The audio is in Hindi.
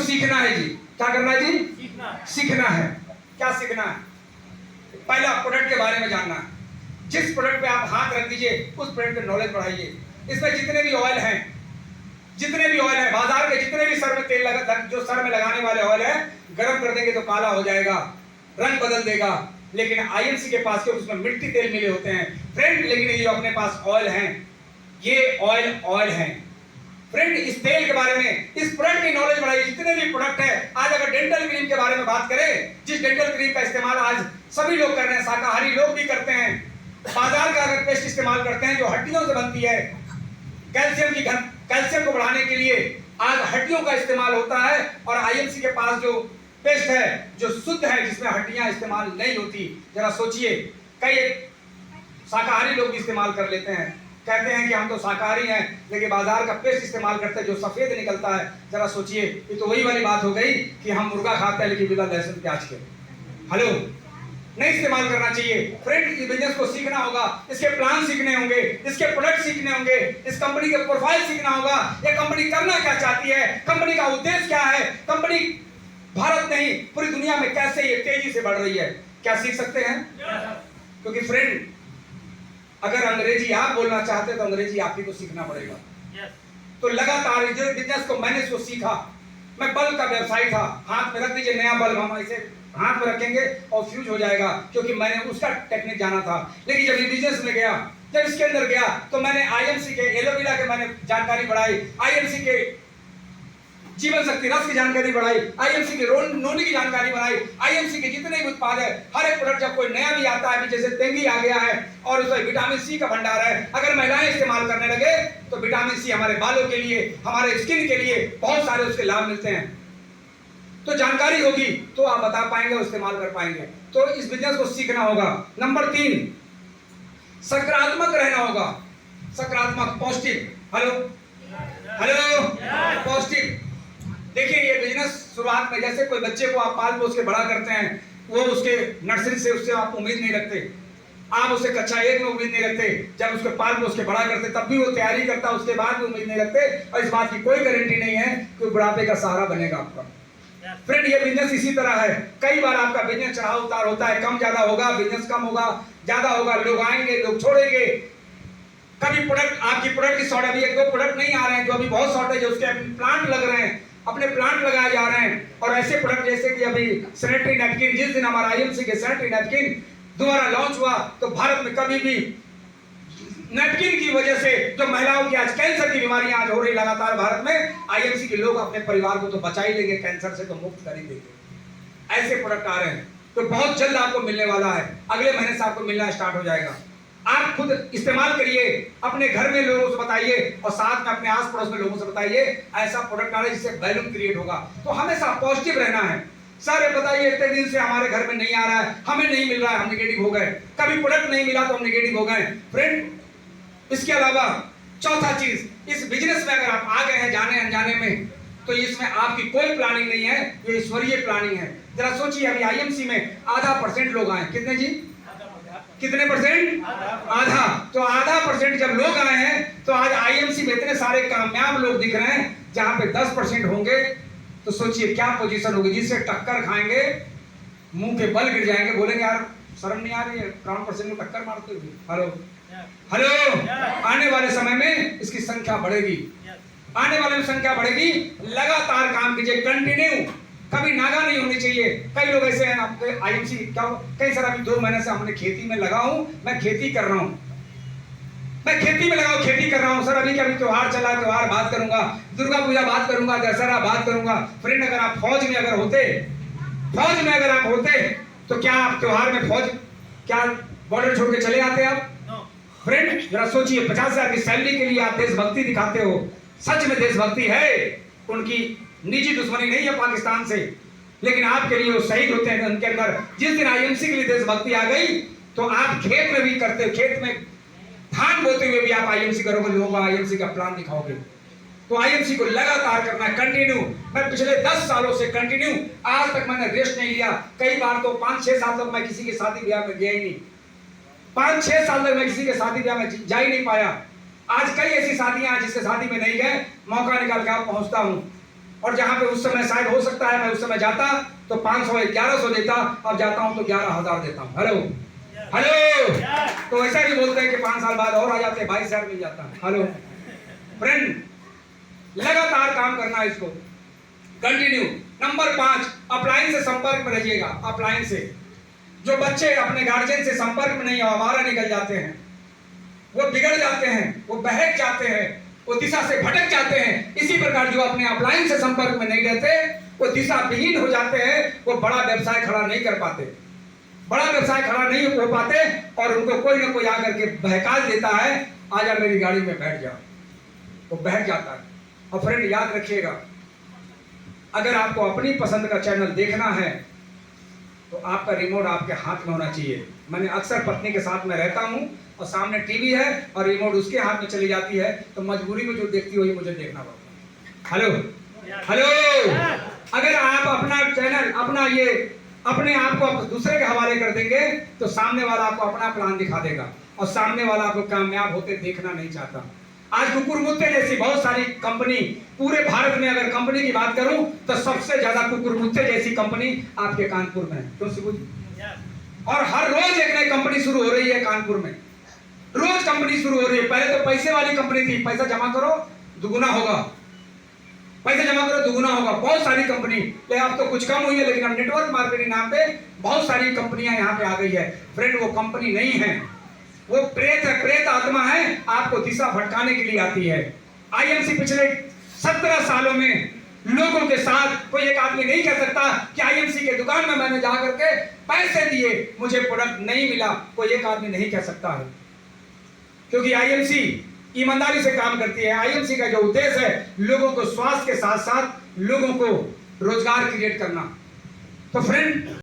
सीखना है जी। क्या करना है जी? सीखना है। क्या सीखना है? पहला प्रोडक्ट के बारे में जानना है। जिस प्रोडक्ट पे आप हाथ रख दीजिए उस प्रोडक्ट पे नॉलेज बढ़ाइए। इसमें जितने भी ऑयल हैं, बाजार के जितने भी सर में तेल लगा, जो सर में लगाने वाले ऑयल है, गर्म कर देंगे तो काला हो जाएगा, रंग बदल देगा। लेकिन आईएमसी के पास क्योंकि उसमें मिट्टी तेल मिले होते हैं फ्रेंड, लेकिन ये अपने पास ऑयल हैं, ये ऑयल हैं फ्रेंड। इस तेल के बारे में, इस प्रोडक्ट की नॉलेज बढ़ाइए। जितने भी प्रोडक्ट है, आज अगर डेंटल क्रीम के बारे में बात करें, जिस डेंटल क्रीम का इस्तेमाल आज सभी लोग कर रहे हैं, शाकाहारी लोग भी करते हैं, बाजार का अगर पेस्ट इस्तेमाल करते हैं जो हड्डियों से बनती है, कैल्शियम को बढ़ाने के लिए आज हड्डियों का इस्तेमाल होता है। और आईएमसी के पास जो पेस्ट है जो शुद्ध है, जिसमें हड्डियां इस्तेमाल नहीं होती। जरा सोचिए, कई शाकाहारी लोग भी इस्तेमाल कर लेते हैं, कहते हैं कि हम तो शाकाहारी हैं, लेकिन बाजार का पेस्ट इस्तेमाल करते हैं जो सफेद निकलता है। जरा सोचिए, ये तो वही वाली बात हो गई कि हम मुर्गा खाते हैं लेकिन बिना लहसुन प्याज के। हेलो, नहीं इस्तेमाल करना चाहिए फ्रेंड। इस बिजनेस को सीखना होगा, इसके प्लान सीखने होंगे, इसके प्रोडक्ट सीखने होंगे, इस कंपनी के प्रोफाइल सीखना होगा। ये कंपनी करना क्या चाहती है, कंपनी का उद्देश्य क्या है, कंपनी भारत नहीं पूरी दुनिया में कैसे ये तेजी से बढ़ रही है, क्या सीख सकते हैं? क्योंकि फ्रेंड, अगर अंग्रेजी आप बोलना चाहते हैं तो अंग्रेजी आप ही को सीखना पड़ेगा। तो लगातार जो बिजनेस को मैंने इसको सीखा, मैं बल्ब का व्यवसायी था, हाथ में रख दीजिए नया बल्ब, हम इसे हाथ में रखेंगे और फ्यूज हो जाएगा, क्योंकि मैंने उसका टेक्निक जाना था। लेकिन जब ये बिजनेस में गया, जब इसके अंदर गया, तो मैंने आईएमसी के एलोवेरा के मैंने जानकारी बढ़ाई, आईएमसी के जीवन शक्ति रस की जानकारी बढ़ाई, आईएमसी के नोनी की जानकारी बढ़ाई, आईएमसी के जितने भी उत्पाद है, हर एक प्रोडक्ट जब कोई नया भी आता है, जैसे तेंगी आ गया है और उसमें विटामिन सी का भंडार है, अगर महिलाएं इस्तेमाल करने लगे तो विटामिन सी हमारे बालों के लिए, हमारे स्किन के लिए बहुत सारे उसके लाभ मिलते हैं। तो जानकारी होगी तो आप बता पाएंगे और इस्तेमाल कर पाएंगे। तो इस बिजनेस को सीखना होगा। नंबर 3, सकारात्मक रहना होगा। सकारात्मक, पॉजिटिव। Hello, positive. देखिए, ये बिजनेस शुरुआत में जैसे कोई बच्चे को आप पाल पोस के बड़ा करते हैं, वो उसके नर्सरी से उससे आप उम्मीद नहीं रखते, आप उसे कक्षा 1 में उम्मीद नहीं रखते, जब उसको पाल पोस के बड़ा करते तब भी वो तैयारी करता, उसके बाद भी उम्मीद नहीं रखते, और इस बात की कोई गारंटी नहीं है कि बुढ़ापे का सहारा बनेगा आपका। फ्रेंड, ये बिजनेस इसी तरह है। कई बार आपका बिजनेस चढ़ाव उतार होता है, कम ज्यादा होगा, बिजनेस कम होगा, ज्यादा होगा, लोग आएंगे, लोग छोड़ेंगे। कभी प्रोडक्ट, आपकी प्रोडक्ट की शॉर्ट, अभी 1-2 प्रोडक्ट नहीं आ रहे हैं, जो अभी बहुत शॉर्टेज है, उसके प्लांट लग रहे हैं, अपने प्लांट लगाए जा रहे हैं। और ऐसे प्रोडक्ट जैसे कि अभी सैनिटरी नैपकिन, जिस दिन हमारा आईएमसी के सैनिटरी नैपकिन दोबारा लॉन्च हुआ, तो भारत में कभी भी नैपकिन की वजह से जो महिलाओं की आज कैंसर की बीमारियां आज हो रही लगातार भारत में, आईएमसी के लोग अपने परिवार को तो बचा ही लेंगे, कैंसर से तो मुक्त कर ही देंगे। ऐसे प्रोडक्ट आ रहे हैं, तो बहुत जल्द आपको मिलने वाला है, अगले महीने से आपको मिलना स्टार्ट हो जाएगा। आप खुद इस्तेमाल करिए, अपने घर में लोगों से बताइए और साथ में अपने आस पड़ोस में लोगों से बताइए, ऐसा प्रोडक्ट आ रहा है जिससे वैल्यू क्रिएट होगा। तो हमेशा पॉजिटिव रहना है। सर बताइए, इतने दिन से हमारे घर में नहीं आ रहा है, हमें नहीं मिल रहा है, हम नेगेटिव हो गए, कभी प्रोडक्ट नहीं मिला तो हम नेगेटिव हो गए। फ्रेंड, इसके अलावा चौथा चीज, इस बिजनेस में अगर आप आ गए हैं जाने अनजाने में, तो इसमें आपकी कोई प्लानिंग नहीं है, ये ईश्वरीय प्लानिंग है। जरा सोचिए, अभी आईएमसी में 0.5% लोग आए, कितने जी? कितने परसेंट? आधा। तो 0.5% जब लोग आए हैं, तो आज आईएमसी में इतने सारे कामयाब लोग दिख रहे हैं। जहां पे 10% होंगे तो सोचिए क्या पोजीशन होगी, जिससे टक्कर खाएंगे, मुंह के बल गिर जाएंगे, बोलेंगे यार शर्म नहीं आ रही है 1% में टक्कर मारते हुए। हेलो, आने वाले समय में इसकी संख्या बढ़ेगी, आने वाले में संख्या बढ़ेगी। लगातार काम कीजिए, कंटिन्यू, कभी नागा नहीं होनी चाहिए। कई लोग ऐसे हैं आपके आईएमसी क्या, कई सर अभी 2 महीने से हमने खेती में लगा हूं, मैं खेती कर रहा हूं, मैं खेती में लगा हूं, खेती कर रहा हूं। सर अभी क्या, अभी त्योहार चला, त्योहार बात करूंगा, दुर्गा पूजा बात करूंगा, दशहरा बात करूंगा। फ्रेंड, अगर आप फौज में अगर होते तो क्या आप त्योहार में फौज, क्या बॉर्डर छोड़ के चले आते आप? फ्रेंड, जरा सोचिए, 50,000 की सैलरी के लिए आप देशभक्ति दिखाते हो, सच में देशभक्ति है, उनकी निजी दुश्मनी नहीं है पाकिस्तान से, लेकिन आपके लिए वो शहीद होते हैं उनके अंदर। जिस दिन आईएमसी के लिए देशभक्ति आ गई, तो आप खेत में भी करते, खेत में धान बोते हुए भी आप आईएमसी करोगे, लोगों को आईएमसी का प्लान दिखाओगे। तो आईएमसी को लगातार करना, कंटिन्यू। मैं पिछले 10 सालों से कंटिन्यू, आज तक मैंने रेस्ट नहीं लिया। कई बार तो 5-6 साल तक मैं किसी की शादी ब्याह में गया ही नहीं, 5-6 साल तक मैं किसी के शादी ब्याह में जा ही नहीं पाया। आज कई ऐसी शादियां हैं जिसके शादी में नहीं गए, मौका निकाल के आप पहुंचता हूं। और जहां पे उस समय शायद हो सकता है मैं उस समय जाता तो 500 1100 देता, अब जाता हूं तो 11,000 देता हूं। Hello hello. तो ऐसा भी बोलते हैं कि 5 साल बाद और आ जाते 22,000 मिल जाता। हेलो फ्रेंड, लगातार काम करना है इसको, कंटिन्यू। नंबर 5, अपलाइन से संपर्क में रहिएगा। अपलाइन से जो बच्चे अपने गार्जियन से संपर्क में नहीं है, आवारा निकल जाते हैं, वो बिगड़ जाते हैं, वो बहक जाते हैं, वो दिशा से भटक जाते हैं। इसी प्रकार जो अपने अपलाइन से संपर्क में नहीं रहते वो दिशा विहीन हो जाते हैं, वो बड़ा व्यवसाय खड़ा नहीं कर पाते, बड़ा व्यवसाय खड़ा नहीं हो पाते, और उनको कोई ना कोई आकर के बहका देता है, आजा मेरी गाड़ी में बैठ जा, वो बैठ जाता है। और फ्रेंड याद रखिएगा, अगर आपको अपनी पसंद का चैनल देखना है तो आपका रिमोट आपके हाथ में होना चाहिए। मैंने अक्सर पत्नी के साथ में रहता हूं और सामने टीवी है और रिमोट उसके हाथ में चली जाती है, तो मजबूरी में जो देखती हो ये मुझे देखना पड़ता है। Hello hello. अगर आप अपना चैनल अपने आप को दूसरे के हवाले कर देंगे तो सामने वाला आपको अपना प्लान दिखा देगा और सामने वाला आपको कामयाब होते देखना नहीं चाहता। आज कुकुरमुत्ते जैसी बहुत सारी कंपनी, पूरे भारत में अगर कंपनी की बात करूं तो सबसे ज्यादा कुकुरमुत्ते जैसी कंपनी आपके कानपुर में है। क्यों सिबू जी? और हर रोज एक नई कंपनी शुरू हो रही है कानपुर में, रोज कंपनी शुरू हो रही है। पहले तो पैसे वाली कंपनी थी, पैसा जमा करो दुगुना होगा, पैसा जमा करो दुगुना होगा, बहुत सारी कंपनी। अब तो कुछ कम हुई है, लेकिन अब नेटवर्क मार्केटिंग नाम पे बहुत सारी कंपनियां यहाँ पे आ गई है। फ्रेंड वो कंपनी नहीं है, वो प्रेत है, प्रेत आत्मा है, आपको दिशा भटकाने के लिए आती है। आईएमसी पिछले 17 सालों में लोगों के साथ, कोई एक आदमी नहीं कह सकता कि आईएमसी के दुकान में मैंने जाकर के पैसे दिए मुझे प्रोडक्ट नहीं मिला, कोई एक आदमी नहीं कह सकता है, क्योंकि आईएमसी ईमानदारी से काम करती है। आईएमसी का जो उद्देश्य है लोगों को स्वास्थ्य के साथ साथ लोगों को रोजगार क्रिएट करना। तो फ्रेंड